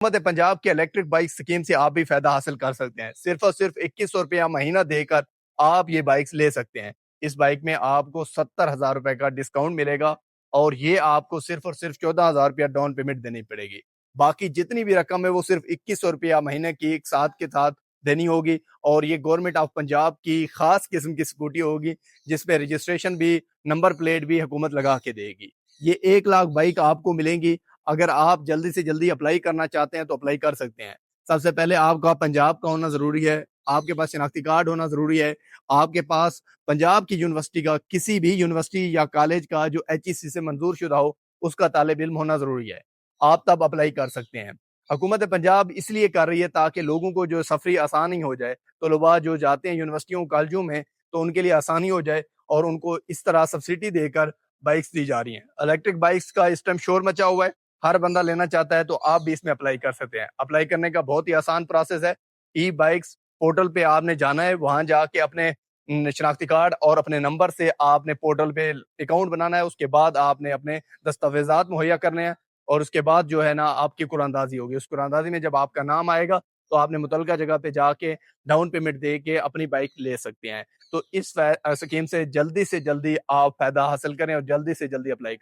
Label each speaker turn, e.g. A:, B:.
A: हुकूमत पंजाब की electric bike scheme से आप भी फायदा हासिल कर सकते हैं। सिर्फ और सिर्फ 2100 रुपया महीना देकर आप ये बाइक्स ले सकते हैं। इस बाइक में आपको 70,000 रुपए का डिस्काउंट मिलेगा और ये आपको सिर्फ और सिर्फ 14,000 रुपया डाउन पेमेंट देनी पड़ेगी। बाकी जितनी भी रकम है वो सिर्फ 2100 रुपया महीने की एक साथ के साथ देनी होगी और ये गवर्नमेंट ऑफ पंजाब की खास किस्म की स्कूटी होगी जिसपे रजिस्ट्रेशन भी नंबर प्लेट भी हुकूमत लगा के देगी। ये 1 लाख बाइक आपको मिलेंगी। अगर आप जल्दी से जल्दी अप्लाई करना चाहते हैं तो अप्लाई कर सकते हैं। सबसे पहले आपका पंजाब का होना ज़रूरी है, आपके पास शनाख्ती कार्ड होना ज़रूरी है, आपके पास पंजाब की यूनिवर्सिटी का किसी भी यूनिवर्सिटी या कॉलेज का जो एचईसी से मंजूर शुदा हो, उसका तालिब इल्म होना ज़रूरी है। आप तब अप्लाई कर सकते हैं। हुकूमत पंजाब इसलिए कर रही है ताकि लोगों को जो सफ़री आसानी हो जाए, तलबा जो जाते हैं यूनिवर्सिटियों, कॉलेजों में, तो उनके लिए आसानी हो जाए और उनको इस तरह सब्सिडी देकर बाइक्स दी जा रही हैं। इलेक्ट्रिक बाइक्स का इस टाइम शोर मचा हुआ है। हर बंदा लेना चाहता है तो आप भी इसमें अप्लाई कर सकते हैं। अप्लाई करने का बहुत ही आसान प्रोसेस है। ई बाइक्स पोर्टल पे आपने जाना है, वहां जाके अपने शनाख्ती कार्ड और अपने नंबर से आपने पोर्टल पे अकाउंट बनाना है। उसके बाद आपने अपने दस्तावेजात मुहैया करने हैं और उसके बाद जो है ना आपकी कुरानदाजी होगी। उस कुरानदाजी में जब आपका नाम आएगा तो आपने मुतलका जगह पे जाके डाउन पेमेंट दे के अपनी बाइक ले सकते हैं। तो इस स्कीम से जल्दी आप फायदा हासिल करें और जल्दी से जल्दी अप्लाई करें।